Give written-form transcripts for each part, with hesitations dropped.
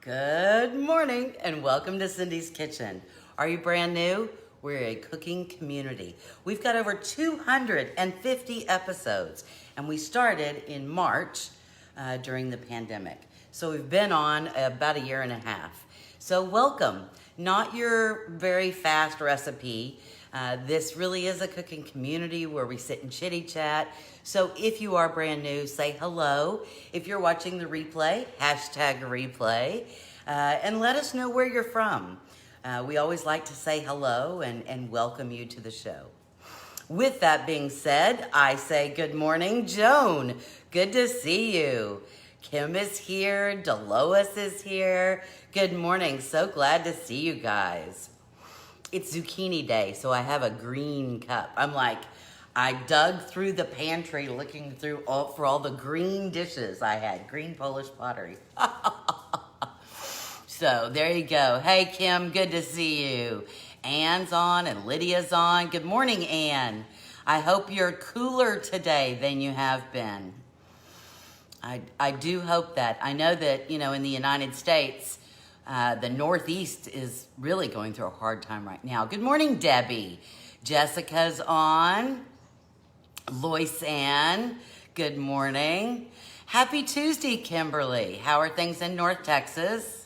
Good morning and welcome to Cindy's Kitchen. Are you brand new? We're a cooking community. We've got over 250 episodes and we started in March during the pandemic. So we've been on about a year and a half. So welcome. Not your very fast recipe. This really is a cooking community where we sit and chitty chat. So if you are brand new, say hello. If you're watching the replay, hashtag replay, and let us know where you're from. We always like to say hello and welcome you to the show. With that being said, I say good morning, Joan. Good to see you. Kim is here. Delois is here. Good morning. So glad to see you guys. It's zucchini day, so I have a green cup. I dug through the pantry looking through for all the green dishes I had. Green Polish pottery. So there you go. Hey, Kim, good to see you. Anne's on and Lydia's on. Good morning, Anne. I hope you're cooler today than you have been. I do hope that. I know that, in the United States, the Northeast is really going through a hard time right now. Good morning, Debbie. Jessica's on. Lois Ann, good morning. Happy Tuesday, Kimberly. How are things in North Texas?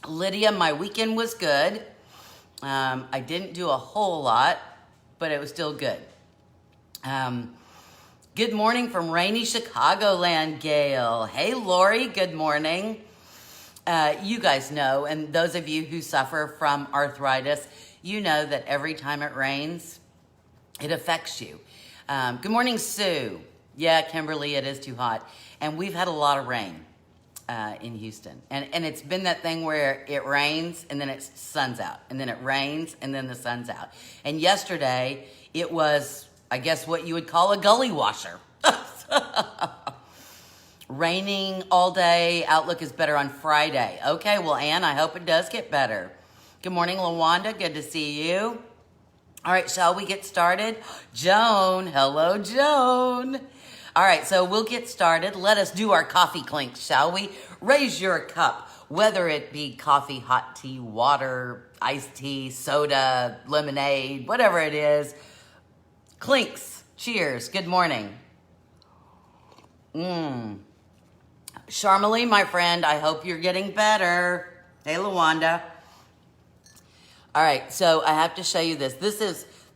Lydia, my weekend was good. I didn't do a whole lot, but it was still good. Good morning from rainy Chicagoland, Gail. Hey, Lori, good morning. You guys know, and those of you who suffer from arthritis, you know that every time it rains, it affects you. Good morning, Sue. Yeah, Kimberly, it is too hot. And we've had a lot of rain in Houston. And it's been that thing where it rains and then it sun's out. And then it rains and then the sun's out. And yesterday, it was, I guess, what you would call a gully washer. Raining all day. Outlook is better on Friday. Okay, well, Ann, I hope it does get better. Good morning, LaWanda. Good to see you. All right, shall we get started? Joan. Hello, Joan. All right, so we'll get started. Let us do our coffee clinks, shall we? Raise your cup, whether it be coffee, hot tea, water, iced tea, soda, lemonade, whatever it is. Clinks. Cheers. Good morning. Charmalie, my friend, I hope you're getting better. Hey, LaWanda. All right, so I have to show you this.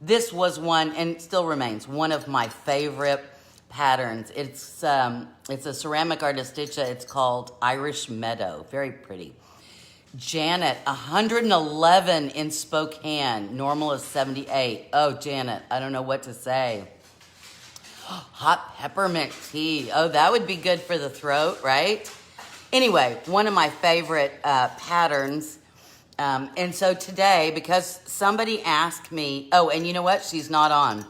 This was one, and it still remains, one of my favorite patterns. It's a ceramic artistica. It's called Irish Meadow. Very pretty. Janet, 111 in Spokane. Normal is 78. Oh, Janet, I don't know what to say. Hot peppermint tea. Oh, that would be good for the throat, right? Anyway, one of my favorite patterns. And so today, because somebody asked me, oh, and you know what? She's not on.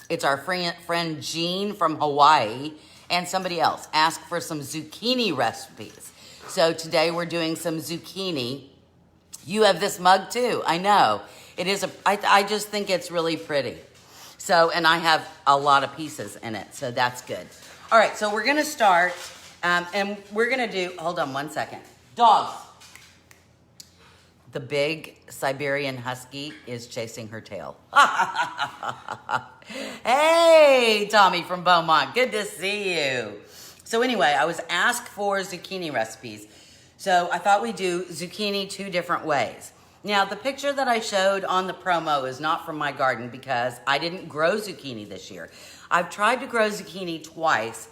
It's our friend Jean from Hawaii and somebody else asked for some zucchini recipes. So today we're doing some zucchini. You have this mug too. I know. It is I just think it's really pretty. So, and I have a lot of pieces in it, so that's good. All right, so we're going to start, and we're going to do, hold on one second. Dogs. The big Siberian Husky is chasing her tail. Hey, Tommy from Beaumont, good to see you. So anyway, I was asked for zucchini recipes. So I thought we'd do zucchini two different ways. Now, the picture that I showed on the promo is not from my garden because I didn't grow zucchini this year. I've tried to grow zucchini twice,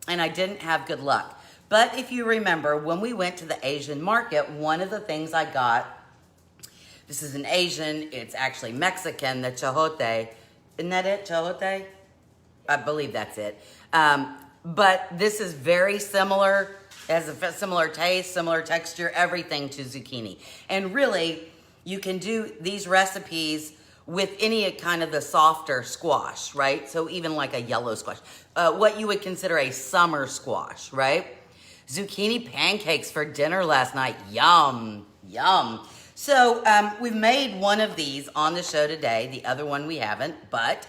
and I didn't have good luck. But if you remember, when we went to the Asian market, one of the things I got, this is an Asian, it's actually Mexican, the chayote. Isn't that it, chayote? I believe that's it. But this is very similar. It has a similar taste, similar texture, everything to zucchini. And really, you can do these recipes with any kind of the softer squash, right? So even like a yellow squash, what you would consider a summer squash, right? Zucchini pancakes for dinner last night. Yum, yum. So we've made one of these on the show today. The other one we haven't, but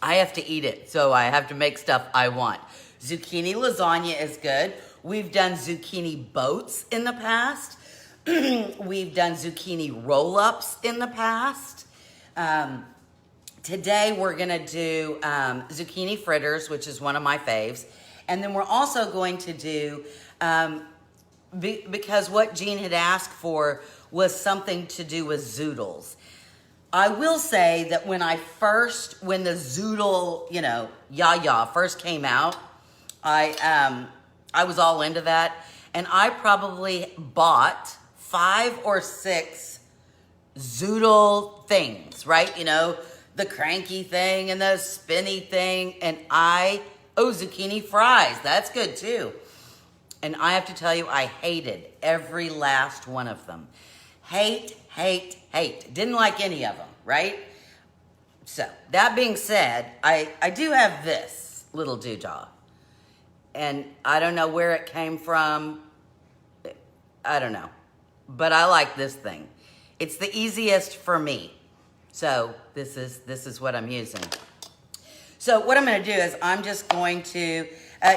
I have to eat it, so I have to make stuff I want. Zucchini lasagna is good. We've done zucchini boats in the past. We've done zucchini roll-ups in the past. Today we're gonna do zucchini fritters, which is one of my faves. And then we're also going to do, because what Jean had asked for was something to do with Zoodles. I will say that when the Zoodle, yah first came out, I was all into that. And I probably bought 5 or 6 Zoodle things, right? The cranky thing and the spinny thing. And zucchini fries, that's good too. And I have to tell you, I hated every last one of them. Hate. Didn't like any of them, right? So, that being said, I do have this little doodah. And I don't know where it came from. I don't know. But I like this thing. It's the easiest for me. So, this is what I'm using. So, what I'm going to do is I'm just going to,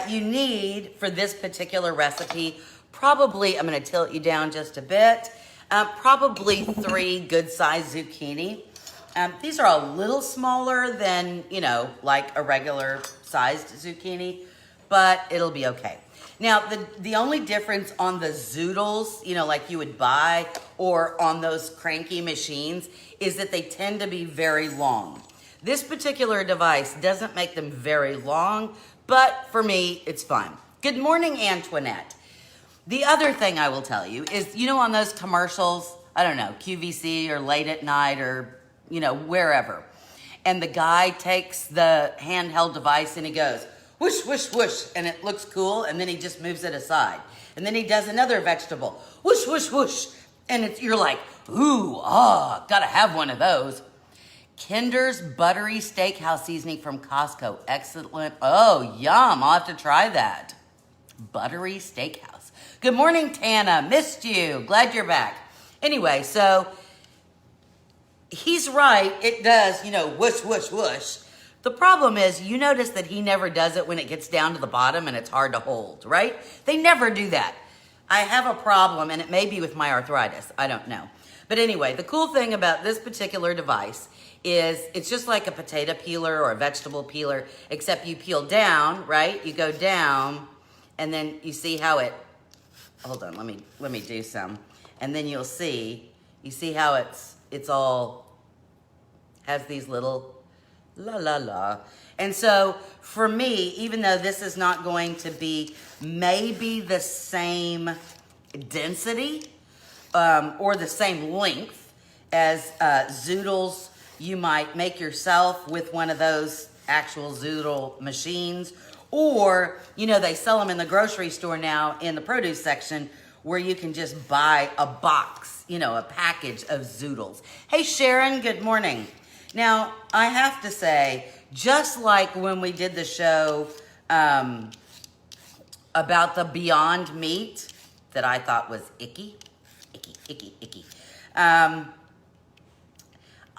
you need, for this particular recipe, probably, I'm going to tilt you down just a bit, probably 3 good-sized zucchini. These are a little smaller than, like a regular-sized zucchini, but it'll be okay. Now, the only difference on the Zoodles, like you would buy, or on those cranky machines, is that they tend to be very long. This particular device doesn't make them very long, but for me, it's fine. Good morning, Antoinette. The other thing I will tell you is, on those commercials, I don't know, QVC or late at night or, wherever, and the guy takes the handheld device and he goes, whoosh, whoosh, whoosh, and it looks cool, and then he just moves it aside. And then he does another vegetable, whoosh, whoosh, whoosh, and you're like, ooh, gotta have one of those. Kinder's Buttery Steakhouse Seasoning from Costco. Excellent. Oh, yum. I'll have to try that. Buttery Steakhouse. Good morning, Tana. Missed you. Glad you're back. Anyway, so he's right. It does, whoosh, whoosh, whoosh. The problem is, you notice that he never does it when it gets down to the bottom and it's hard to hold, right? They never do that. I have a problem, and it may be with my arthritis. I don't know. But anyway, the cool thing about this particular device is it's just like a potato peeler or a vegetable peeler, except you peel down, right? You go down, and then you see how it, hold on, let me do some. And then you see how it's all, has these little la. And so for me, even though this is not going to be maybe the same density or the same length as Zoodles, you might make yourself with one of those actual Zoodle machines, or, they sell them in the grocery store now in the produce section where you can just buy a box, a package of Zoodles. Hey, Sharon, good morning. Now, I have to say, just like when we did the show about the Beyond Meat that I thought was icky.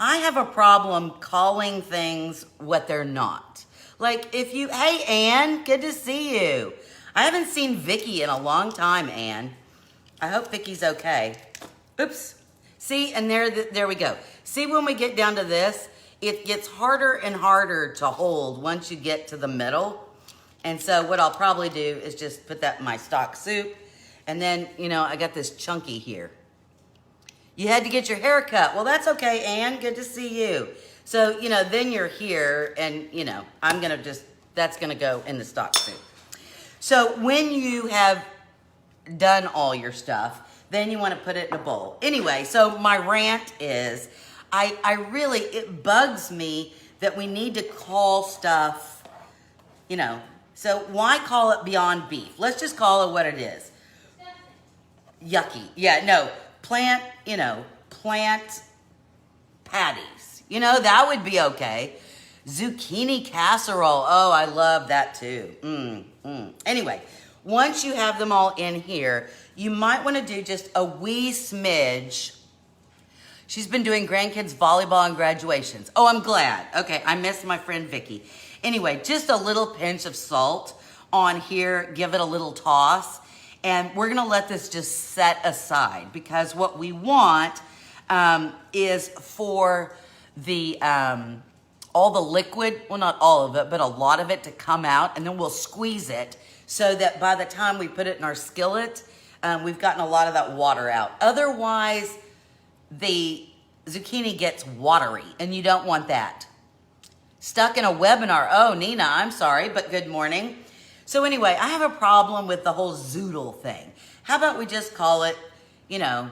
I have a problem calling things what they're not. Like hey, Ann, good to see you. I haven't seen Vicky in a long time, Ann. I hope Vicky's okay. Oops. See, and there we go. See, when we get down to this, it gets harder and harder to hold once you get to the middle. And so what I'll probably do is just put that in my stock soup. And then, I got this chunky here. You had to get your hair cut. Well, that's okay, Ann. Good to see you. So, then you're here and, that's going to go in the stock soup. So when you have done all your stuff, then you want to put it in a bowl. Anyway, so my rant is, it bugs me that we need to call stuff, so why call it Beyond Beef? Let's just call it what it is. Yucky. Yeah, no, plant patties. That would be okay. Zucchini casserole. Oh, I love that too. Anyway, once you have them all in here, you might want to do just a wee smidge She's been doing grandkids volleyball and graduations. Oh, I'm glad. Okay, I missed my friend Vicky. Anyway, just a little pinch of salt on here. Give it a little toss. And we're gonna let this just set aside because what we want is for the all the liquid, well, not all of it, but a lot of it to come out, and then we'll squeeze it so that by the time we put it in our skillet, we've gotten a lot of that water out. Otherwise, the zucchini gets watery, and you don't want that. Stuck in a webinar. Oh, Nina, I'm sorry, but good morning. So anyway, I have a problem with the whole zoodle thing. How about we just call it, you know,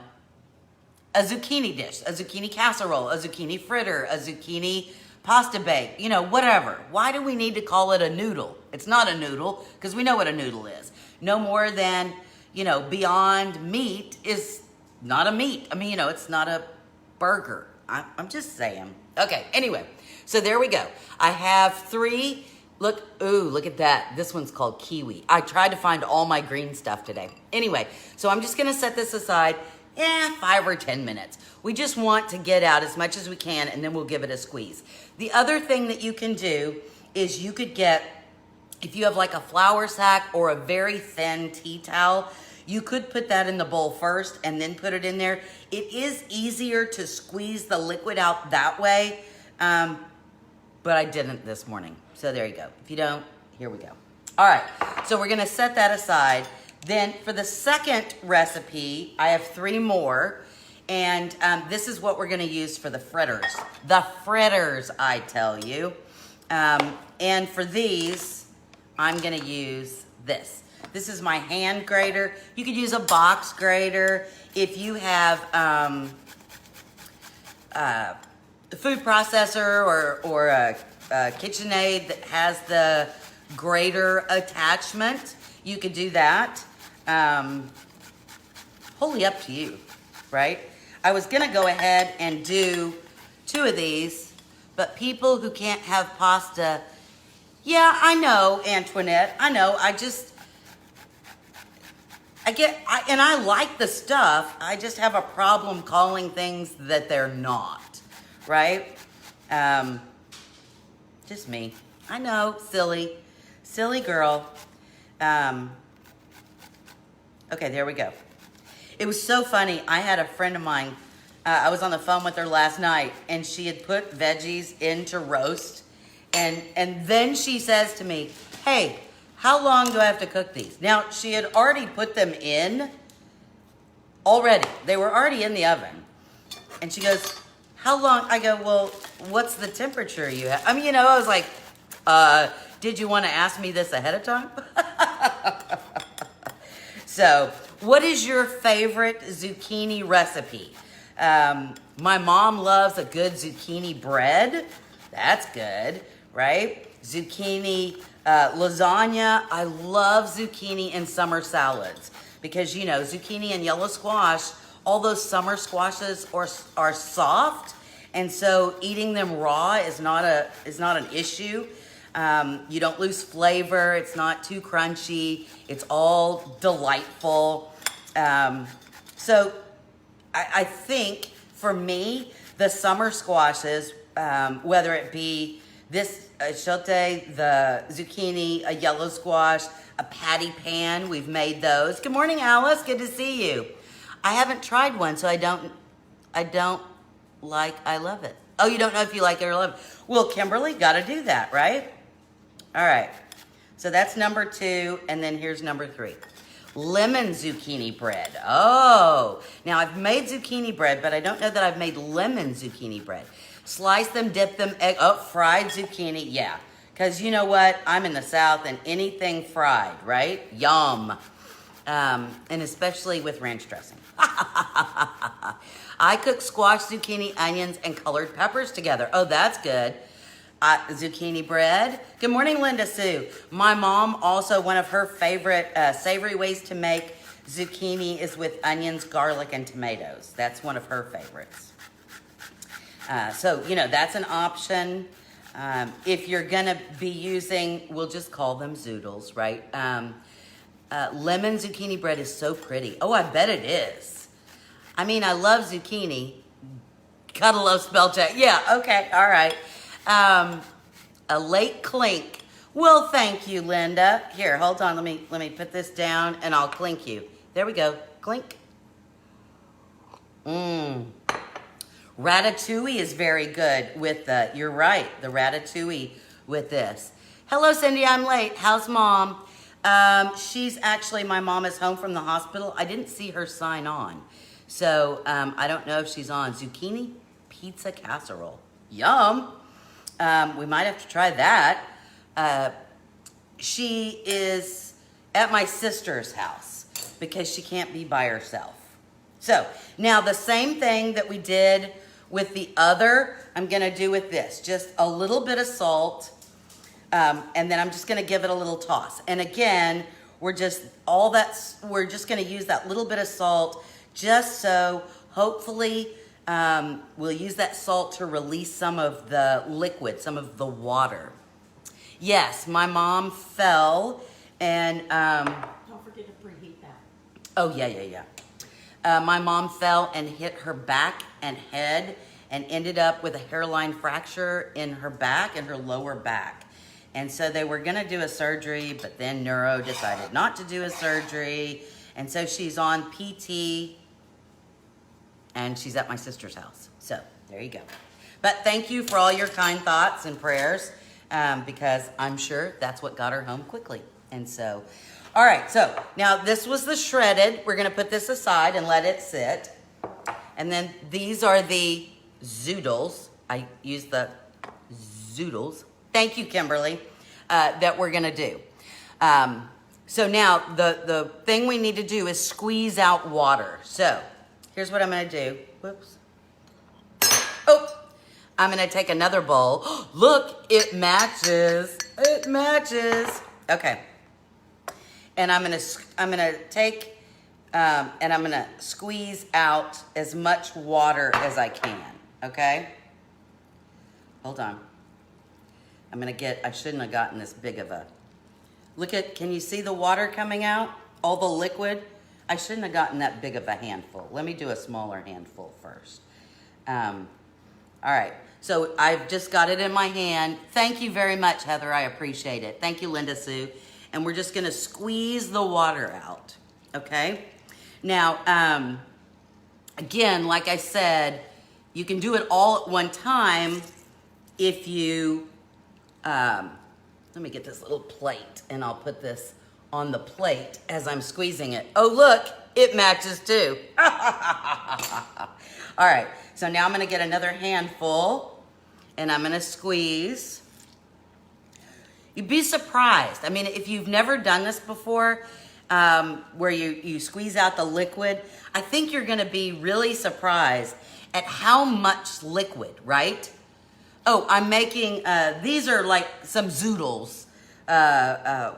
a zucchini dish, a zucchini casserole, a zucchini fritter, a zucchini pasta bake, you know, whatever. Why do we need to call it a noodle? It's not a noodle, because we know what a noodle is. No more than, you know, Beyond Meat is not a meat. I mean, you know, it's not a burger. I'm just saying. Okay, anyway, so there we go. I have 3. Look, ooh, look at that. This one's called kiwi. I tried to find all my green stuff today. Anyway, so I'm just gonna set this aside, 5 or 10 minutes. We just want to get out as much as we can, and then we'll give it a squeeze. The other thing that you can do is you could get, if you have like a flour sack or a very thin tea towel, you could put that in the bowl first and then put it in there. It is easier to squeeze the liquid out that way, but I didn't this morning. So there you go. If you don't, here we go. All right, so we're gonna set that aside. Then for the second recipe, I have 3 more, and this is what we're gonna use for the fritters. The fritters, I tell you. And for these, I'm gonna use this. This is my hand grater. You could use a box grater. If you have a food processor or a KitchenAid that has the grater attachment, you could do that. Wholly up to you, right? I was gonna go ahead and do 2 of these, but people who can't have pasta, yeah, I know, Antoinette, I know, and I like the stuff, I just have a problem calling things that they're not, right? Just me. I know, silly girl. Okay, there we go. It was so funny. I had a friend of mine, I was on the phone with her last night, and she had put veggies into roast, and then she says to me, hey, how long do I have to cook these? Now, she had already put them in already. They were already in the oven. And she goes, how long? I go, well, what's the temperature you have? I mean, you know, I was like, did you want to ask me this ahead of time? So, what is your favorite zucchini recipe? My mom loves a good zucchini bread. That's good, right? Zucchini lasagna. I love zucchini in summer salads because, you know, zucchini and yellow squash, all those summer squashes are soft, and so eating them raw is not an issue. You don't lose flavor. It's not too crunchy. It's all delightful. So I think for me, the summer squashes, whether it be this Sauté, the zucchini, a yellow squash, a patty pan, we've made those. Good morning, Alice. Good to see you. I haven't tried one, so I love it. Oh, you don't know if you like it or love it. Well, Kimberly, got to do that, right? All right. So that's number 2, and then here's number 3. Lemon zucchini bread. Oh, now I've made zucchini bread, but I don't know that I've made lemon zucchini bread. Slice them, dip them, fried zucchini, yeah. Because you know what? I'm in the South, and anything fried, right? Yum. And especially with ranch dressing. I cook squash, zucchini, onions, and colored peppers together. Oh, that's good. Zucchini bread. Good morning, Linda Sue. My mom also, one of her favorite savory ways to make zucchini is with onions, garlic, and tomatoes. That's one of her favorites. So, you know, that's an option. If you're going to be using, we'll just call them Zoodles, right? Lemon zucchini bread is so pretty. Oh, I bet it is. I mean, I love zucchini, Gotta love spell check. Yeah, okay, all right. A late clink. Well, thank you, Linda. Here, hold on. Let me put this down and I'll clink you. There we go. Clink. Ratatouille is very good with the, you're right, the ratatouille with this. Hello, Cindy, I'm late. How's mom? She's actually, my mom is home from the hospital. I didn't see her sign on. So I don't know if she's on. Zucchini pizza casserole. Yum. We might have to try that. She is at my sister's house because she can't be by herself. So now the same thing that we did with the other, I'm gonna do with this. Just a little bit of salt, and then I'm just gonna give it a little toss. And again, we're just gonna use that little bit of salt just so hopefully we'll use that salt to release some of the liquid, some of the water. Yes, my mom fell and... Don't forget to preheat that. Oh, yeah. My mom fell and hit her back and head and ended up with a hairline fracture in her back and her lower back. And so they were gonna do a surgery, but then neuro decided not to do a surgery. And so she's on PT and she's at my sister's house. So there you go. But thank you for all your kind thoughts and prayers because I'm sure that's what got her home quickly. And so, all right, so now this was the shredded. We're gonna put this aside and let it sit. And then these are the Zoodles. I use the Zoodles. Thank you, Kimberly, that we're gonna do. So now the thing we need to do is squeeze out water. So here's what I'm gonna do. Whoops. Oh, I'm gonna take another bowl. Look, it matches. It matches. Okay. And I'm gonna take and I'm gonna squeeze out as much water as I can. Okay. Hold on. I shouldn't have gotten this big of a. Look at. Can you see the water coming out? All the liquid. I shouldn't have gotten that big of a handful. Let me do a smaller handful first. All right. So I've just got it in my hand. Thank you very much, Heather. I appreciate it. Thank you, Linda Sue. And we're just gonna squeeze the water out, okay? Now, again, like I said, you can do it all at one time if you, let me get this little plate and I'll put this on the plate as I'm squeezing it. Oh, look, it matches too. All right, so now I'm gonna get another handful and I'm gonna squeeze. You'd be surprised. I mean, if you've never done this before, where you squeeze out the liquid, I think you're gonna be really surprised at how much liquid, right? Oh, I'm making, these are like some Zoodles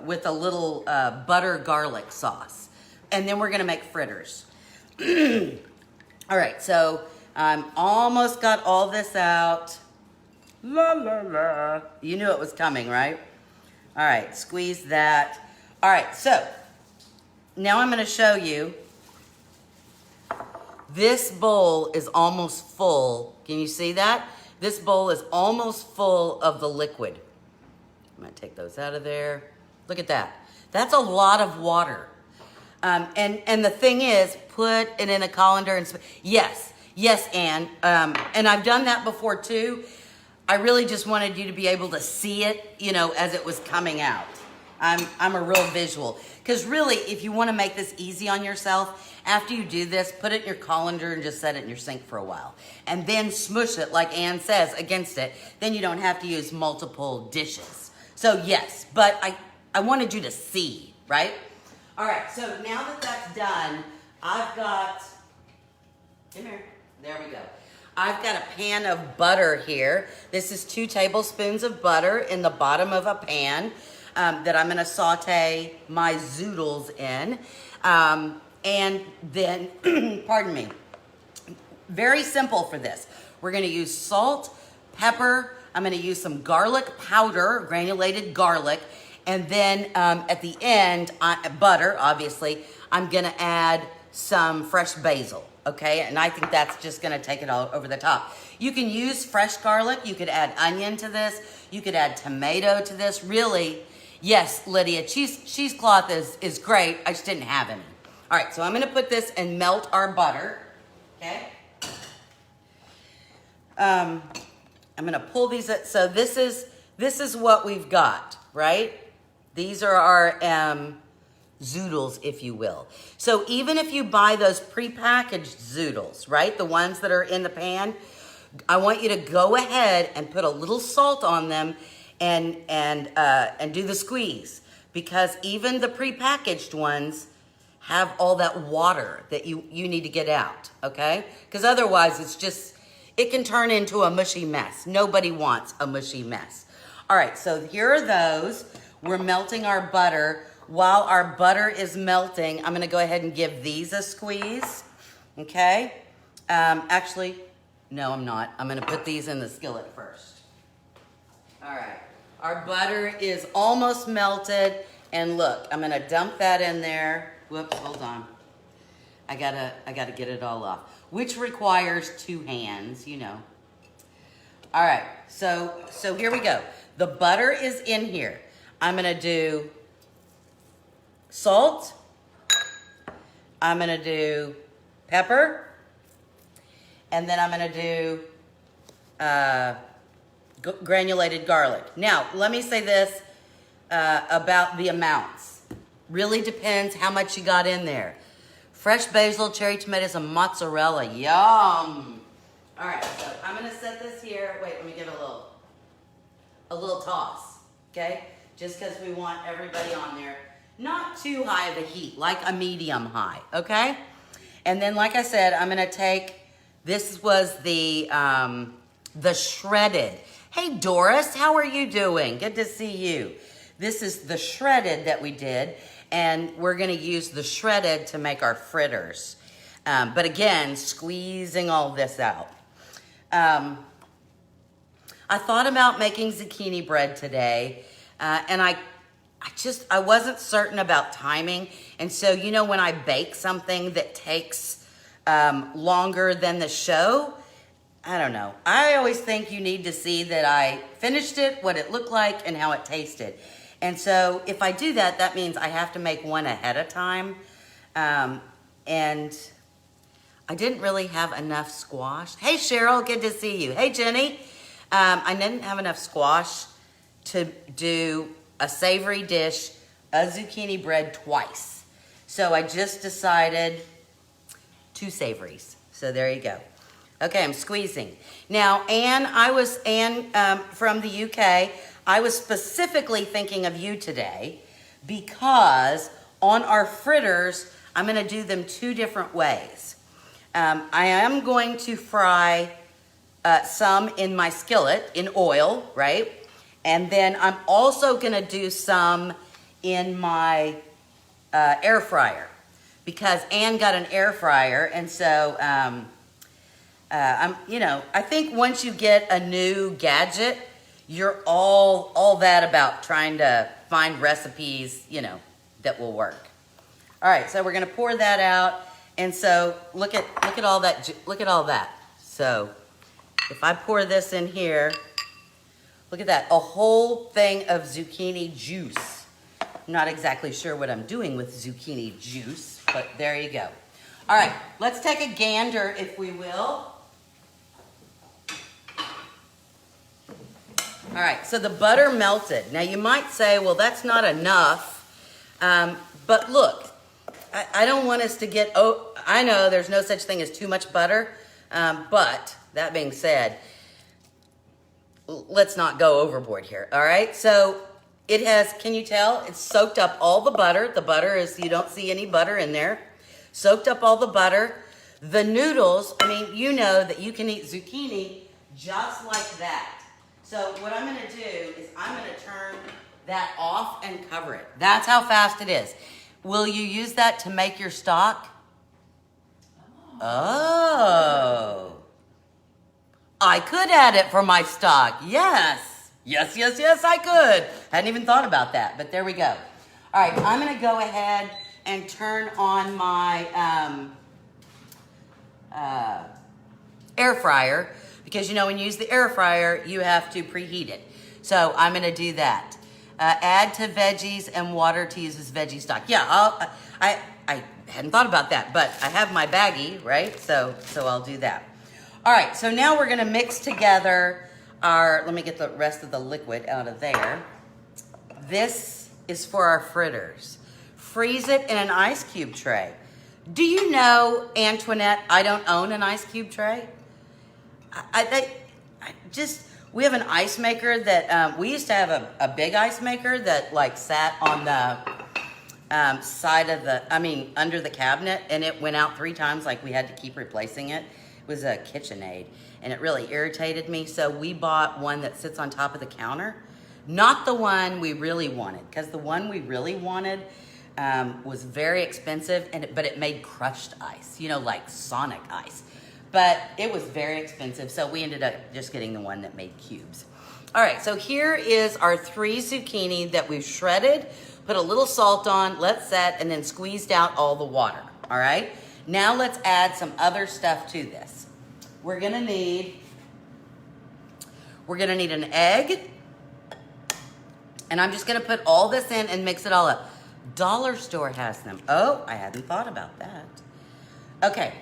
with a little butter garlic sauce. And then we're gonna make fritters. All right, so I'm almost got all this out. La, la, la. You knew it was coming, right? All right, squeeze that. All right, so now I'm gonna show you. This bowl is almost full. Can you see that? This bowl is almost full of the liquid. I'm gonna take those out of there. Look at that. That's a lot of water. And the thing is, put it in a colander and, yes, Ann. And I've done that before too. I really just wanted you to be able to see it, you know, as it was coming out. I'm a real visual. Because really, if you want to make this easy on yourself, after you do this, put it in your colander and just set it in your sink for a while. And then smush it, like Ann says, against it. Then you don't have to use multiple dishes. So yes, but I wanted you to see, right? All right, so now that that's done, I've got, come here, there we go. I've got a pan of butter here. This is 2 tablespoons of butter in the bottom of a pan that I'm gonna saute my Zoodles in. And then, pardon me, very simple for this. We're gonna use salt, pepper, I'm gonna use some garlic powder, granulated garlic, and then at the end, butter, obviously, I'm gonna add some fresh basil, okay? And I think that's just gonna take it all over the top. You can use fresh garlic. You could add onion to this. You could add tomato to this. Really, yes, Lydia, cheesecloth is great. I just didn't have any. All right, so I'm going to put this and melt our butter. Okay. I'm going to pull these. So this is what we've got, right? These are our Zoodles, if you will. So even if you buy those prepackaged Zoodles, right, the ones that are in the pan, I want you to go ahead and put a little salt on them and do the squeeze, because even the prepackaged ones have all that water that you need to get out, okay? Because otherwise it can turn into a mushy mess. Nobody wants a mushy mess. All right, so here are those. We're melting our butter. While our butter is melting, I'm gonna go ahead and give these a squeeze, okay? Actually, no, I'm not. I'm gonna put these in the skillet first. All right, our butter is almost melted, and look, I'm gonna dump that in there. Whoops, hold on. I gotta get it all off, which requires 2 hands, you know. All right, so here we go. The butter is in here. I'm gonna do salt. I'm gonna do pepper. And then I'm gonna do granulated garlic. Now, let me say this about the amounts. Really depends how much you got in there. Fresh basil, cherry tomatoes, and mozzarella. Yum! All right, so I'm gonna set this here. Wait, let me give it a little toss, okay? Just because we want everybody on there. Not too high of a heat, like a medium high, okay? And then, like I said, I'm gonna take, this was the shredded. Hey, Doris, how are you doing? Good to see you. This is the shredded that we did, and we're gonna use the shredded to make our fritters. But again, squeezing all this out. I thought about making zucchini bread today, and I wasn't certain about timing. And so, you know, when I bake something that takes longer than the show, I don't know. I always think you need to see that I finished it, what it looked like, and how it tasted. And so if I do that, that means I have to make one ahead of time. And I didn't really have enough squash. Hey, Cheryl, good to see you. Hey, Jenny. I didn't have enough squash to do a savory dish, a zucchini bread twice. So I just decided 2 savories. So there you go. Okay, I'm squeezing. Now, Anne from the UK, I was specifically thinking of you today because on our fritters, I'm gonna do them 2 different ways. I am going to fry some in my skillet in oil, right? And then I'm also gonna do some in my air fryer because Anne got an air fryer, and so I think once you get a new gadget, you're all that about trying to find recipes, you know, that will work. All right, so we're gonna pour that out, and so look at all that. Look at all that. So if I pour this in here, look at that, a whole thing of zucchini juice. I'm not exactly sure what I'm doing with zucchini juice, but there you go. All right, let's take a gander, if we will. All right, so the butter melted. Now you might say, well, that's not enough. But look, I don't want us to get, I know there's no such thing as too much butter, but that being said, let's not go overboard here, all right? So it has, can you tell? It's soaked up all the butter. The butter is, you don't see any butter in there. Soaked up all the butter. The noodles, I mean, you know that you can eat zucchini just like that. So what I'm gonna do is I'm gonna turn that off and cover it. That's how fast it is. Will you use that to make your stock? Oh. I could add it for my stock. Yes. Yes, I could. Hadn't even thought about that, but there we go. All right, I'm gonna go ahead and turn on my air fryer because you know when you use the air fryer, you have to preheat it. So I'm gonna do that. Add to veggies and water to use as veggie stock. Yeah, I hadn't thought about that, but I have my baggie, right? So I'll do that. All right, so now we're gonna mix together let me get the rest of the liquid out of there. This is for our fritters. Freeze it in an ice cube tray. Do you know, Antoinette, I don't own an ice cube tray? We have an ice maker that, we used to have a big ice maker that like sat on the side of under the cabinet, and it went out 3 times, like we had to keep replacing it. It was a KitchenAid, and it really irritated me, so we bought one that sits on top of the counter. Not the one we really wanted, because the one we really wanted was very expensive, but it made crushed ice, you know, like Sonic ice. But it was very expensive, so we ended up just getting the one that made cubes. All right, so here is our 3 zucchini that we've shredded, put a little salt on, let set, and then squeezed out all the water, all right? Now let's add some other stuff to this. We're gonna need an egg, and I'm just gonna put all this in and mix it all up. Dollar store has them. Oh, I hadn't thought about that. Okay.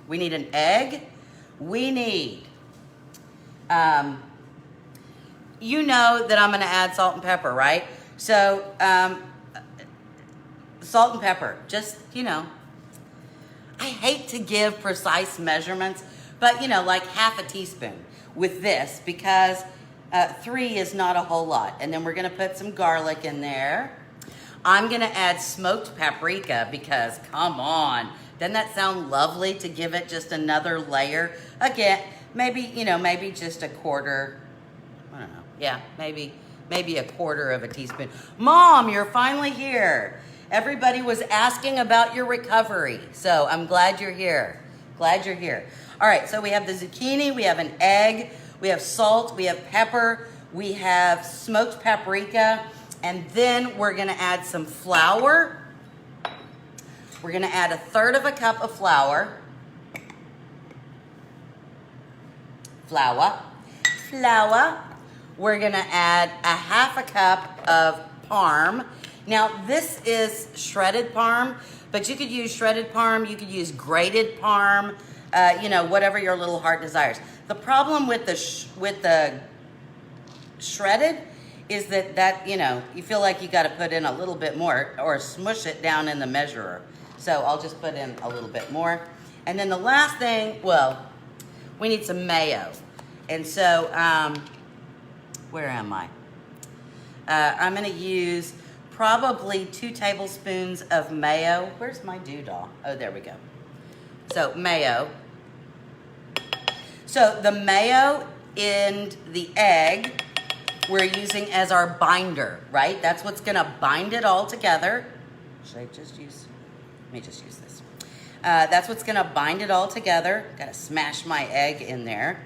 We need an egg. We need, you know that I'm gonna add salt and pepper, right? So, salt and pepper, just, you know. I hate to give precise measurements, but you know, like half a teaspoon with this, because 3 is not a whole lot. And then we're gonna put some garlic in there. I'm gonna add smoked paprika because, come on, doesn't that sound lovely to give it just another layer? Again, maybe just a quarter, I don't know. Yeah, maybe a quarter of a teaspoon. Mom, you're finally here. Everybody was asking about your recovery, so I'm glad you're here. Glad you're here. All right, so we have the zucchini, we have an egg, we have salt, we have pepper, we have smoked paprika, and then we're gonna add some flour. We're gonna add 1/3 cup of flour. Flour. We're gonna add 1/2 cup of parm. Now this is shredded parm, but you could use shredded parm, you could use grated parm, you know, whatever your little heart desires. The problem with the shredded is that, you know, you feel like you gotta put in a little bit more or smush it down in the measurer. So I'll just put in a little bit more. And then the last thing, well, we need some mayo. And so, where am I? I'm gonna use probably 2 tablespoons of mayo. Where's my doodah? Oh, there we go. So mayo. So the mayo and the egg we're using as our binder, right? That's what's gonna bind it all together. Should I just use, let me just use this. That's what's gonna bind it all together. Gotta smash my egg in there.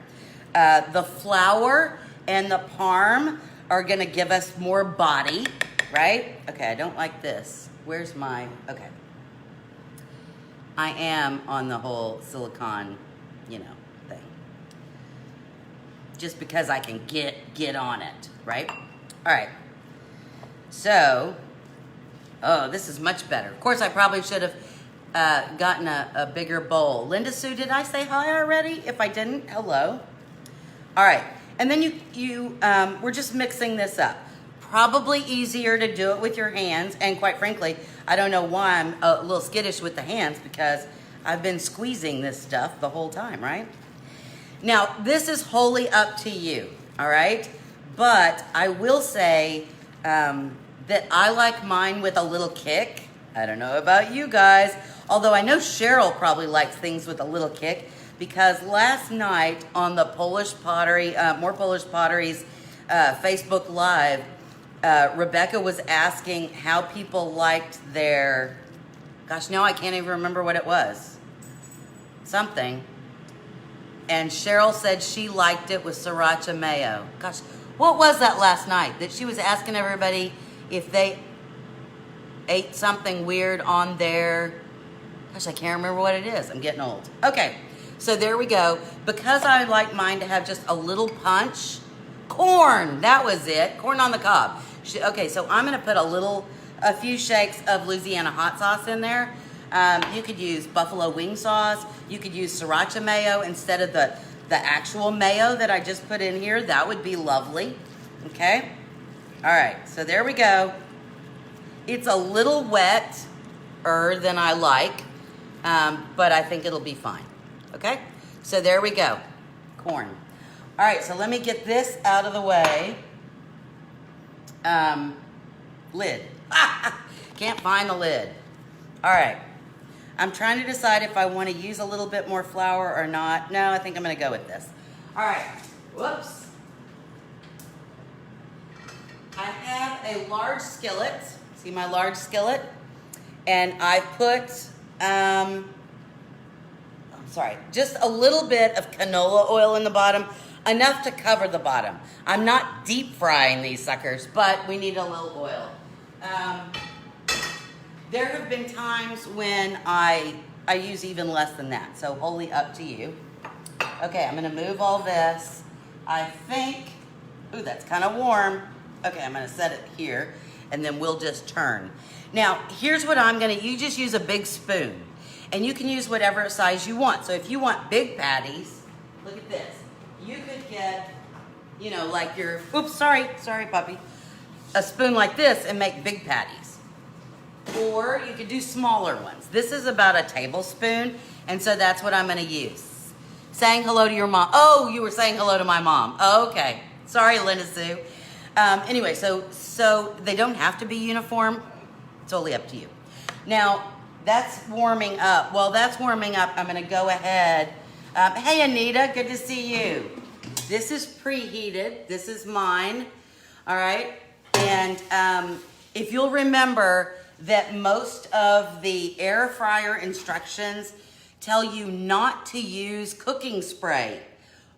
The flour and the parm are gonna give us more body, right? Okay, I don't like this. Where's my, okay. I am on the whole silicone, you know, thing. Just because I can get on it, right? All right. So, oh, this is much better. Of course, I probably should have gotten a bigger bowl. Linda Sue, did I say hi already? If I didn't, hello. All right, and then we're just mixing this up. Probably easier to do it with your hands, and quite frankly, I don't know why I'm a little skittish with the hands because I've been squeezing this stuff the whole time, right? Now, this is wholly up to you, all right? But I will say that I like mine with a little kick. I don't know about you guys, although I know Cheryl probably likes things with a little kick, because last night on the Polish Pottery, More Polish Potteries Facebook Live, Rebecca was asking how people liked their, gosh, now I can't even remember what it was. Something. And Cheryl said she liked it with sriracha mayo. Gosh, what was that last night? That she was asking everybody if they ate something weird on their, gosh, I can't remember what it is. I'm getting old. Okay, So there we go. Because I like mine to have just a little punch, corn, that was it. Corn on the cob. Okay, so I'm gonna put a few shakes of Louisiana hot sauce in there. You could use buffalo wing sauce. You could use sriracha mayo instead of the actual mayo that I just put in here. That would be lovely, okay? All right, so there we go. It's a little wetter than I like, but I think it'll be fine. Okay, so there we go, corn. All right, so let me get this out of the way. Lid. Can't find the lid. All right, I'm trying to decide if I want to use a little bit more flour or not. No, I think I'm going to go with this. All right, whoops. I have a large skillet. See my large skillet? And I put, just a little bit of canola oil in the bottom, enough to cover the bottom. I'm not deep frying these suckers, but we need a little oil. There have been times when I use even less than that, so wholly up to you. Okay, I'm gonna move all this. I think, ooh, that's kind of warm. Okay, I'm gonna set it here, and then we'll just turn. Now, here's what you just use a big spoon, and you can use whatever size you want. So if you want big patties, look at this. You could get, like your, oops, sorry puppy, a spoon like this and make big patties. Or you could do smaller ones. This is about a tablespoon, and so that's what I'm gonna use. Saying hello to your mom. Oh, you were saying hello to my mom. Oh, okay, sorry, Linda Sue. Anyway, so they don't have to be uniform. It's totally up to you. Now, that's warming up. While that's warming up, I'm gonna go ahead. Hey, Anita, good to see you. This is preheated. This is mine, all right? And if you'll remember that most of the air fryer instructions tell you not to use cooking spray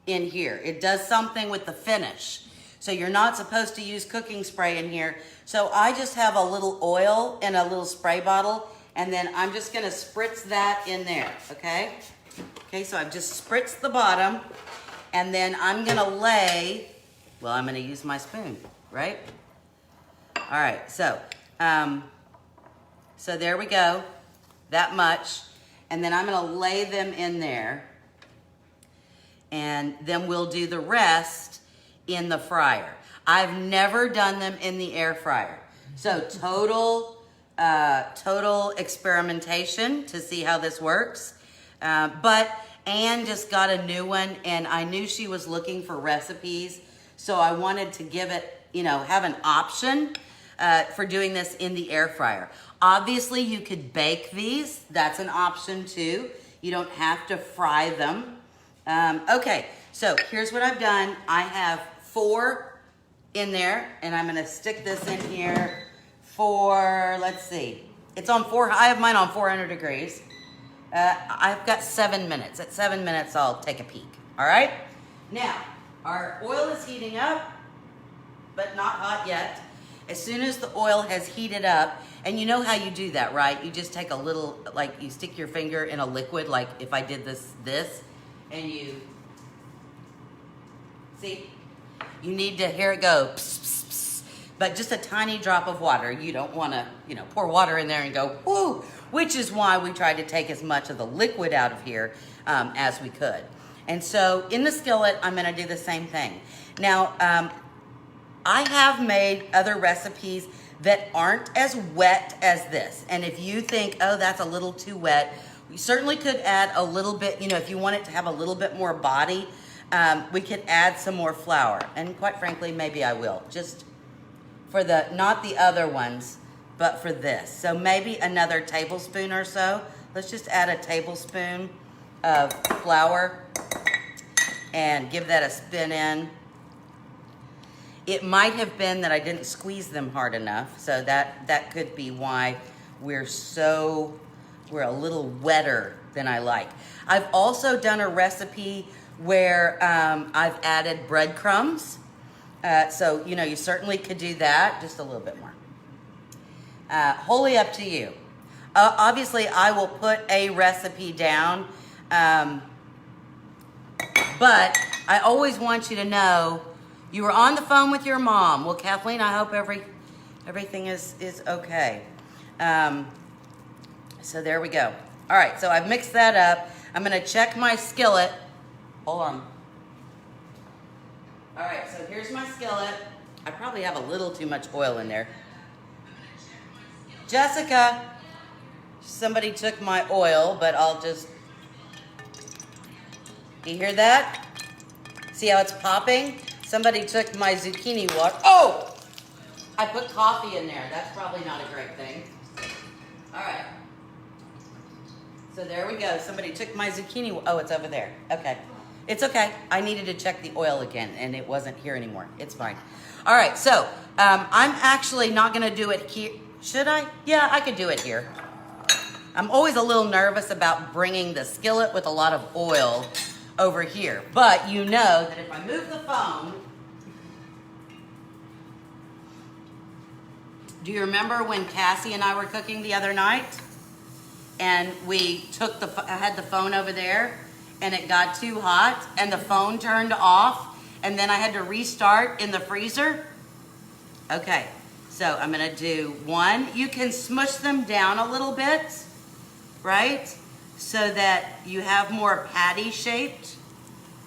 in here. It does something with the finish. So you're not supposed to use cooking spray in here. So I just have a little oil in a little spray bottle, and then I'm just gonna spritz that in there, okay? Okay, so I've just spritzed the bottom, and then I'm gonna I'm gonna use my spoon, right? All right, so there we go, that much. And then I'm gonna lay them in there, and then we'll do the rest in the fryer. I've never done them in the air fryer. So total experimentation to see how this works. But Anne just got a new one, and I knew she was looking for recipes. So I wanted to give it, have an option for doing this in the air fryer. Obviously you could bake these. That's an option too. You don't have to fry them. Okay, so here's what I've done. I have 4 in there, and I'm gonna stick this in here for, let's see. I have mine on 400 degrees. I've got 7 minutes. At 7 minutes, I'll take a peek, all right? Now, our oil is heating up, but not hot yet. As soon as the oil has heated up, and you know how you do that, right? You just take a little, you stick your finger in a liquid, like if I did this, and you, see? You need to hear it go, pss, pss, pss, but just a tiny drop of water. You don't wanna, pour water in there and go, whoo, which is why we tried to take as much of the liquid out of here as we could. And so in the skillet, I'm gonna do the same thing. Now, I have made other recipes that aren't as wet as this. And if you think, oh, that's a little too wet, you certainly could add a little bit, if you want it to have a little bit more body, we could add some more flour. And quite frankly, maybe I will, just for not the other ones, but for this. So maybe another tablespoon or so. Let's just add a tablespoon of flour and give that a spin in. It might have been that I didn't squeeze them hard enough, so that could be why we're a little wetter than I like. I've also done a recipe where I've added breadcrumbs. So, you certainly could do that, just a little bit more. Wholly up to you. Obviously, I will put a recipe down But I always want you to know you were on the phone with your mom. Well, Kathleen, I hope everything is okay. So there we go. All right, so I've mixed that up. I'm gonna check my skillet. Hold on. All right, so here's my skillet. I probably have a little too much oil in there. Jessica, somebody took my oil, but I'll just, you hear that? See how it's popping? Somebody took my zucchini water. Oh! I put coffee in there. That's probably not a great thing. All right. So there we go. Somebody took my zucchini. Oh, it's over there. Okay. It's okay. I needed to check the oil again, and it wasn't here anymore. It's fine. All right. So I'm actually not going to do it here. Should I? Yeah, I could do it here. I'm always a little nervous about bringing the skillet with a lot of oil over here. But you know that if I move the phone, do you remember when Cassie and I were cooking the other night? And we took I had the phone over there and it got too hot and the phone turned off and then I had to restart in the freezer. Okay, so I'm gonna do one. You can smush them down a little bit, right? So that you have more patty shaped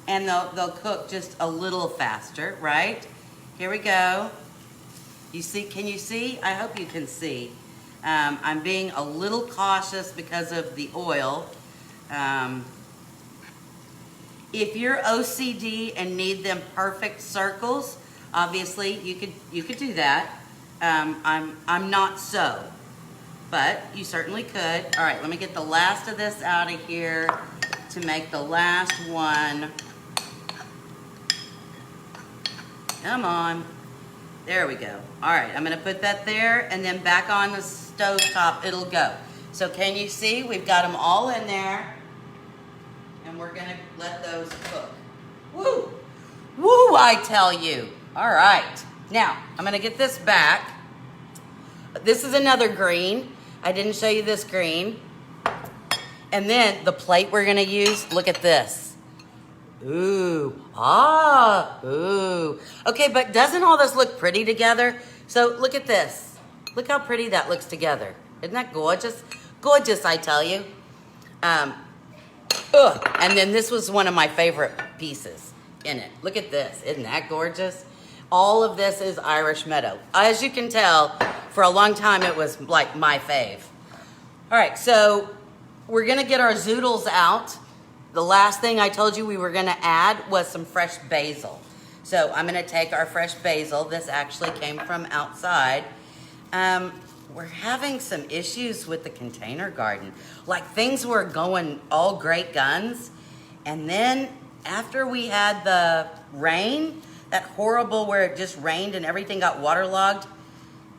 and they'll cook just a little faster, right? Here we go. You see, can you see? I hope you can see. I'm being a little cautious because of the oil. If you're OCD and need them perfect circles, obviously you could do that. I'm not so, but you certainly could. All right, let me get the last of this out of here to make the last one. Come on. There we go. All right, I'm gonna put that there and then back on the stove top it'll go. So can you see? We've got them all in there and we're gonna let those cook. Woo! Woo, I tell you. All right, now I'm gonna get this back. This is another green. I didn't show you this green. And then the plate we're gonna use, look at this. Ooh, ooh. Okay, but doesn't all this look pretty together? So look at this. Look how pretty that looks together. Isn't that gorgeous? Gorgeous, I tell you. And then this was one of my favorite pieces in it. Look at this. Isn't that gorgeous? All of this is Irish Meadow. As you can tell, for a long time it was like my fave. All right, so we're gonna get our Zoodles out. The last thing I told you we were gonna add was some fresh basil. So I'm gonna take our fresh basil. This actually came from outside. We're having some issues with the container garden. Like things were going all great guns. And then after we had the rain, that horrible where it just rained and everything got waterlogged,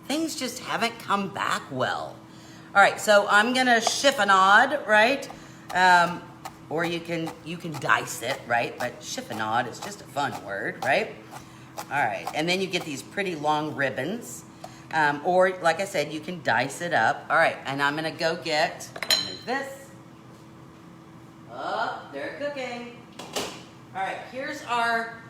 things just haven't come back well. All right, so I'm gonna chiffonade, right? Or you can dice it, right? But chiffonade is just a fun word, right? All right, and then you get these pretty long ribbons. Or like I said, you can dice it up. All right, and I'm gonna go get, move this. Oh, they're cooking. All right, here's our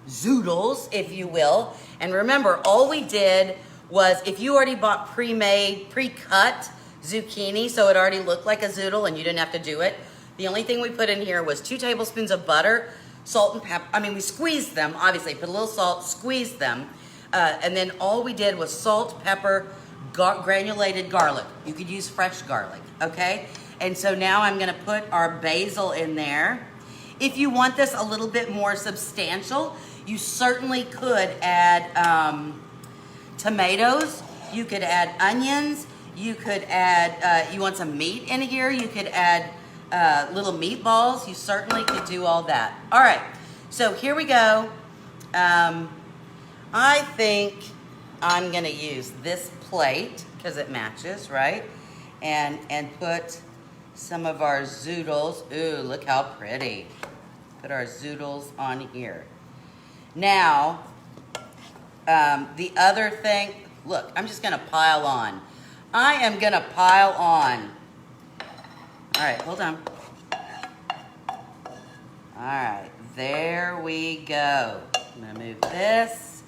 Zoodles, if you will. And remember, all we did was, if you already bought pre-made, pre-cut zucchini, so it already looked like a zoodle and you didn't have to do it, the only thing we put in here was 2 tablespoons of butter, salt and pepper. I mean, we squeezed them, obviously, put a little salt, squeezed them, and then all we did was salt, pepper, granulated garlic. You could use fresh garlic, okay? And so now I'm gonna put our basil in there. If you want this a little bit more substantial, you certainly could add tomatoes, you could add onions, you could add, you want some meat in here, you could add little meatballs. You certainly could do all that. All right, so here we go. I think I'm gonna use this plate because it matches, right? And put some of our Zoodles. Ooh, look how pretty. Put our Zoodles on here. Now, the other thing, look, I'm just gonna pile on. I am gonna pile on. All right, hold on. All right, There we go. I'm gonna move this.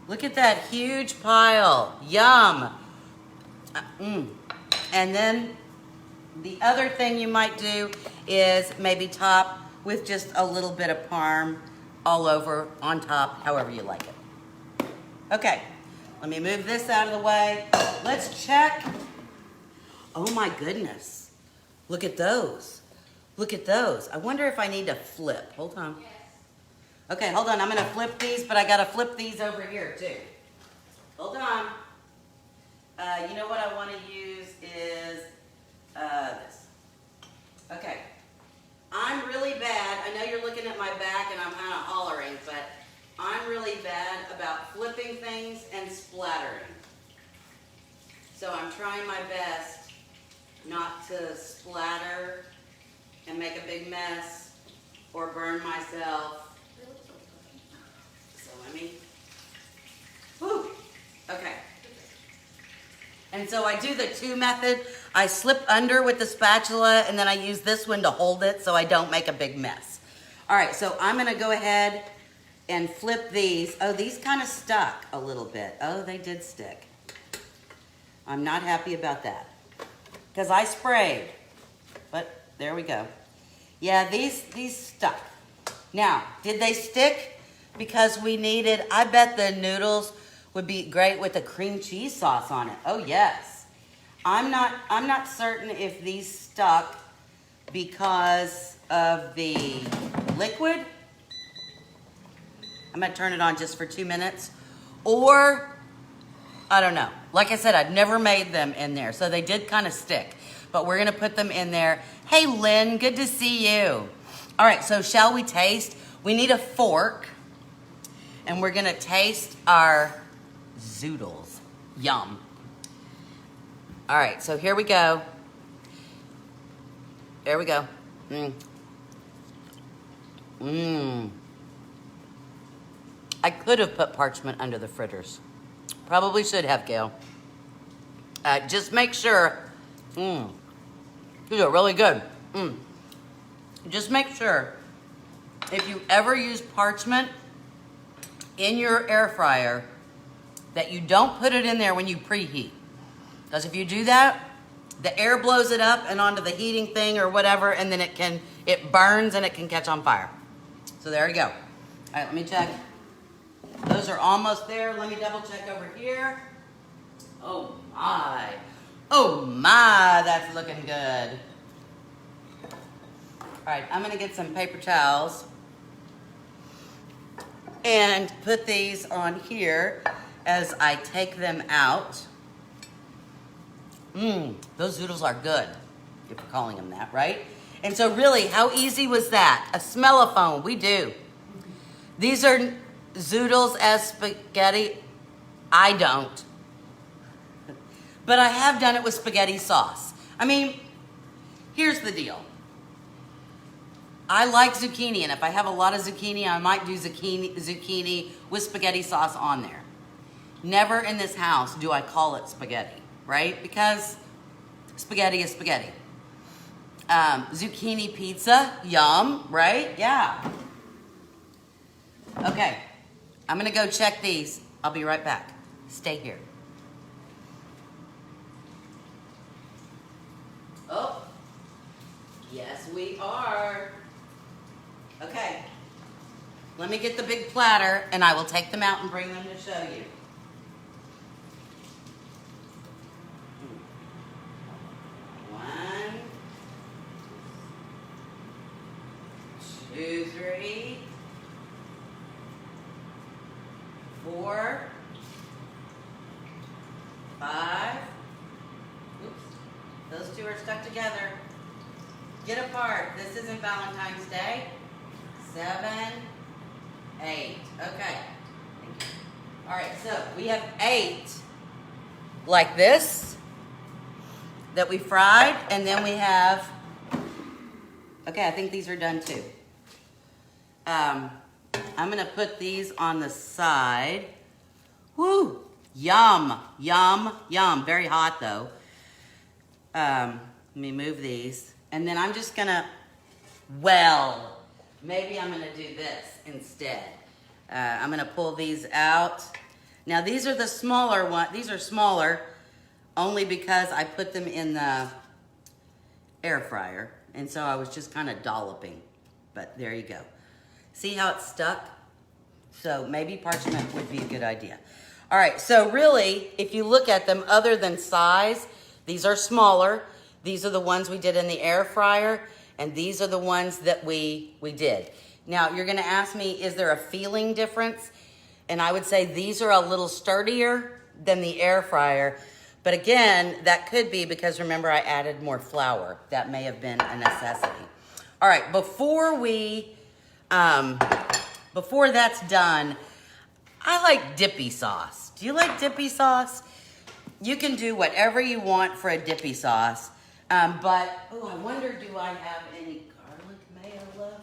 Look at that huge pile. Yum. And then the other thing you might do is maybe top with just a little bit of parm all over on top, however you like it. Okay, let me move this out of the way. Let's check. Oh my goodness. Look at those. Look at those. I wonder if I need to flip. Hold on. Okay, hold on. I'm going to flip these, but I got to flip these over here too. Hold on. You know what I want to use is this. Okay. I'm really bad. I know you're looking at my back and I'm kind of hollering, but I'm really bad about flipping things and splattering. So I'm trying my best not to splatter and make a big mess or burn myself. So let me, whew, okay. And so I do the two method. I slip under with the spatula and then I use this one to hold it so I don't make a big mess. All right, so I'm gonna go ahead and flip these. Oh, these kind of stuck a little bit. Oh, they did stick. I'm not happy about that because I sprayed, but there we go. Yeah, these stuck. Now, did they stick because we needed, I bet the noodles would be great with a cream cheese sauce on it. Oh yes. I'm not certain if these stuck because of the liquid. I'm gonna turn it on just for 2 minutes. Or, I don't know. Like I said, I'd never made them in there, so they did kind of stick. But we're gonna put them in there. Hey Lynn, good to see you. All right, so shall we taste? We need a fork, and we're gonna taste our Zoodles. Yum. All right, so here we go. There we go. I could have put parchment under the fritters. Probably should have, Gail. Just make sure. These are really good. Just make sure if you ever use parchment in your air fryer that you don't put it in there when you preheat. Because if you do that, the air blows it up and onto the heating thing or whatever, and then it burns and it can catch on fire. So there you go. All right, let me check. Those are almost there. Let me double check over here. Oh my. Oh my, that's looking good. All right, I'm gonna get some paper towels and put these on here as I take them out. Those Zoodles are good, if you're calling them that, right? And so really, how easy was that? A smellophone, we do. These are Zoodles as spaghetti. I don't. But I have done it with spaghetti sauce. I mean, here's the deal. I like zucchini, and if I have a lot of zucchini, I might do zucchini with spaghetti sauce on there. Never in this house do I call it spaghetti, right? Because spaghetti is spaghetti. Zucchini pizza, yum, right? Yeah. Okay, I'm gonna go check these. I'll be right back. Stay here. Oh, yes we are. Okay, let me get the big platter and I will take them out and bring them to show you. 1, 2, 3, 4, 5. Oops, those two are stuck together. Get apart. This isn't Valentine's Day. 7, 8. Okay. All right, so we have 8 like this that we fried, and then we have, okay, I think these are done too. I'm gonna put these on the side. Woo, yum, yum, yum. Very hot though. Let me move these. And then I'm just gonna, well, maybe I'm gonna do this instead. I'm gonna pull these out. Now these are the smaller one. These are smaller only because I put them in the air fryer. And so I was just kind of dolloping, but there you go. See how it's stuck? So maybe parchment would be a good idea. All right, so really, if you look at them, other than size, these are smaller. These are the ones we did in the air fryer, and these are the ones that we did. Now, you're gonna ask me, is there a feeling difference? And I would say these are a little sturdier than the air fryer. But again, that could be because remember I added more flour. That may have been a necessity. All right, before that's done, I like dippy sauce. Do you like dippy sauce? You can do whatever you want for a dippy sauce. But, oh, I wonder, do I have any garlic mayo left?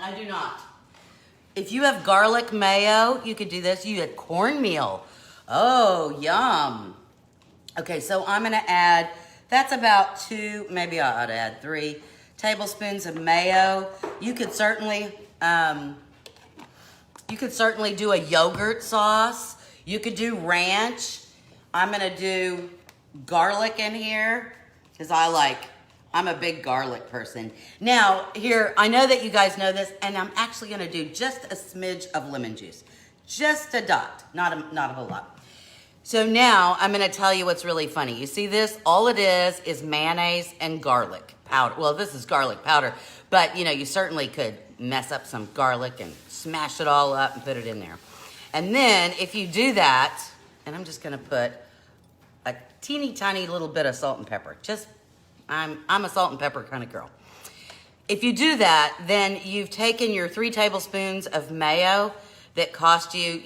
I do not. If you have garlic mayo, you could do this. You had cornmeal. Oh, yum. Okay, so I'm gonna add, that's about 2, maybe I ought to add 3 tablespoons of mayo. You could certainly do a yogurt sauce. You could do ranch. I'm gonna do garlic in here because I'm a big garlic person. Now, here, I know that you guys know this, and I'm actually gonna do just a smidge of lemon juice. Just a dot, not a whole lot. So now, I'm gonna tell you what's really funny. You see this? All it is mayonnaise and garlic powder. Well, this is garlic powder, but you know, you certainly could mess up some garlic and smash it all up and put it in there. And then, if you do that, and I'm just gonna put a teeny tiny little bit of salt and pepper. I'm a salt and pepper kind of girl. If you do that, then you've taken your 3 tablespoons of mayo that cost you,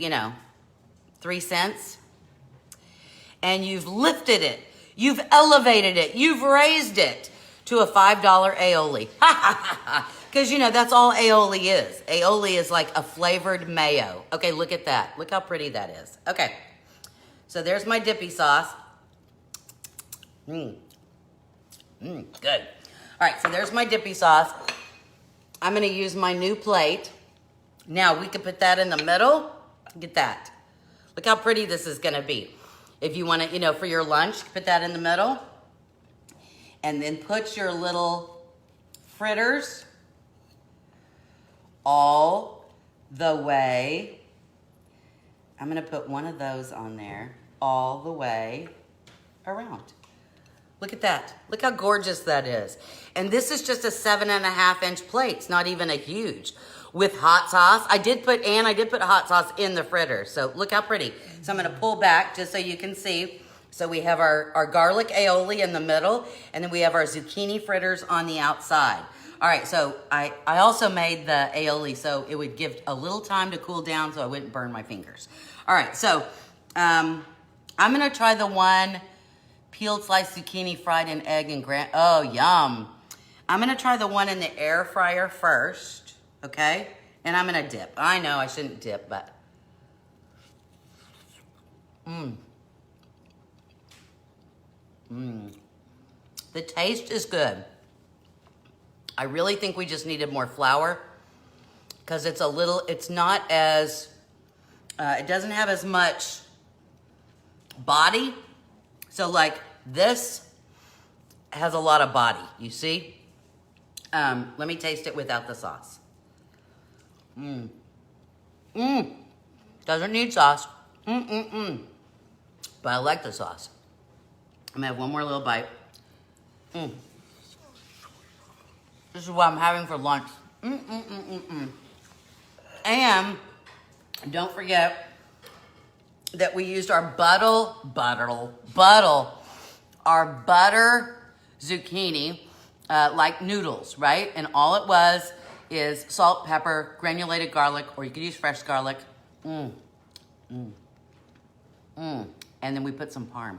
3 cents, and you've lifted it, you've elevated it, you've raised it to a $5 aioli. Because, that's all aioli is. Aioli is like a flavored mayo. Okay, look at that. Look how pretty that is. Okay, so there's my dippy sauce. Good. All right, so there's my dippy sauce. I'm gonna use my new plate. Now, we could put that in the middle. Look at that. Look how pretty this is gonna be. If you wanna, for your lunch, put that in the middle. And then put your little fritters all the way. I'm gonna put one of those on there all the way around. Look at that. Look how gorgeous that is. And this is just a 7.5-inch plate. It's not even a huge. With hot sauce. I did put hot sauce in the fritter. So look how pretty. So I'm gonna pull back just so you can see. So we have our garlic aioli in the middle, and then we have our zucchini fritters on the outside. All right, so I also made the aioli so it would give a little time to cool down so I wouldn't burn my fingers. All right, so I'm gonna try the one peeled sliced zucchini fried in egg and oh, yum. I'm gonna try the one in the air fryer first, okay? And I'm gonna dip. I know I shouldn't dip, but. The taste is good. I really think we just needed more flour because it's not as, it doesn't have as much body. So like this has a lot of body, you see? Let me taste it without the sauce. Doesn't need sauce. But I like the sauce. I'm gonna have one more little bite. This is what I'm having for lunch. And don't forget that we used our butter zucchini like noodles, right? And all it was is salt, pepper, granulated garlic, or you could use fresh garlic. And then we put some parm.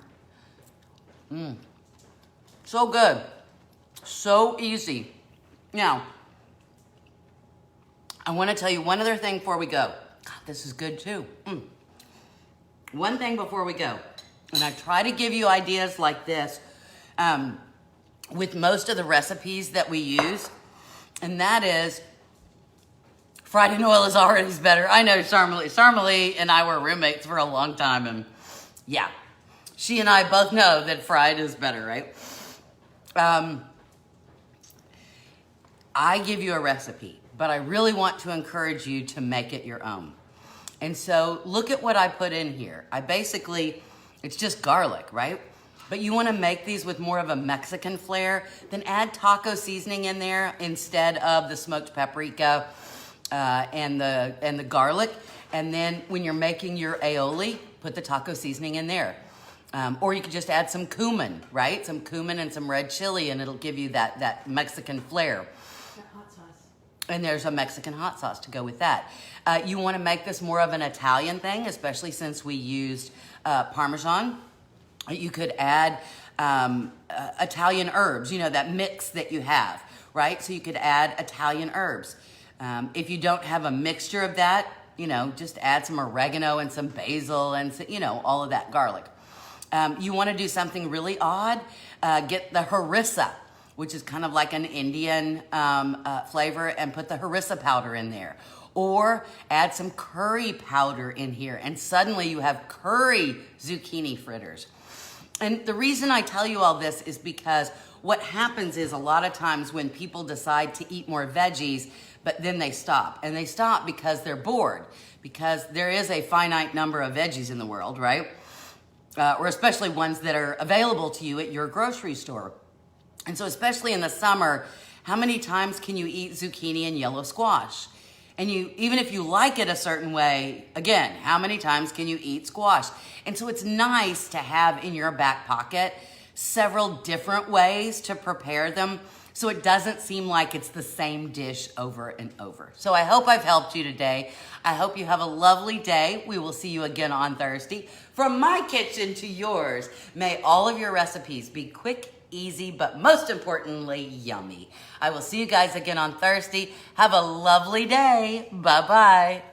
So good. So easy. Now, I want to tell you one other thing before we go. God, this is good too. One thing before we go. And I try to give you ideas like this with most of the recipes that we use. And that is, fried in oil is always better. I know Charmalie and I were roommates for a long time, and yeah, she and I both know that fried is better, right? I give you a recipe, but I really want to encourage you to make it your own. And so look at what I put in here. It's just garlic, right? But you want to make these with more of a Mexican flair, then add taco seasoning in there instead of the smoked paprika and the garlic. And then when you're making your aioli, put the taco seasoning in there. Or you could just add some cumin, right? Some cumin and some red chili, and it'll give you that Mexican flair. That hot sauce. And there's a Mexican hot sauce to go with that. You want to make this more of an Italian thing, especially since we used Parmesan. You could add Italian herbs, that mix that you have, right? So you could add Italian herbs. If you don't have a mixture of that, just add some oregano and some basil and, all of that garlic. You want to do something really odd, get the harissa, which is kind of like an Indian flavor, and put the harissa powder in there. Or add some curry powder in here, and suddenly you have curry zucchini fritters. And the reason I tell you all this is because what happens is a lot of times when people decide to eat more veggies, but then they stop. And they stop because they're bored, because there is a finite number of veggies in the world, right? Or especially ones that are available to you at your grocery store. And so especially in the summer, how many times can you eat zucchini and yellow squash? And even if you like it a certain way, again, how many times can you eat squash? And so it's nice to have in your back pocket several different ways to prepare them so it doesn't seem like it's the same dish over and over. So I hope I've helped you today. I hope you have a lovely day. We will see you again on Thursday. From my kitchen to yours, may all of your recipes be quick, easy, but most importantly, yummy. I will see you guys again on Thursday. Have a lovely day. Bye-bye.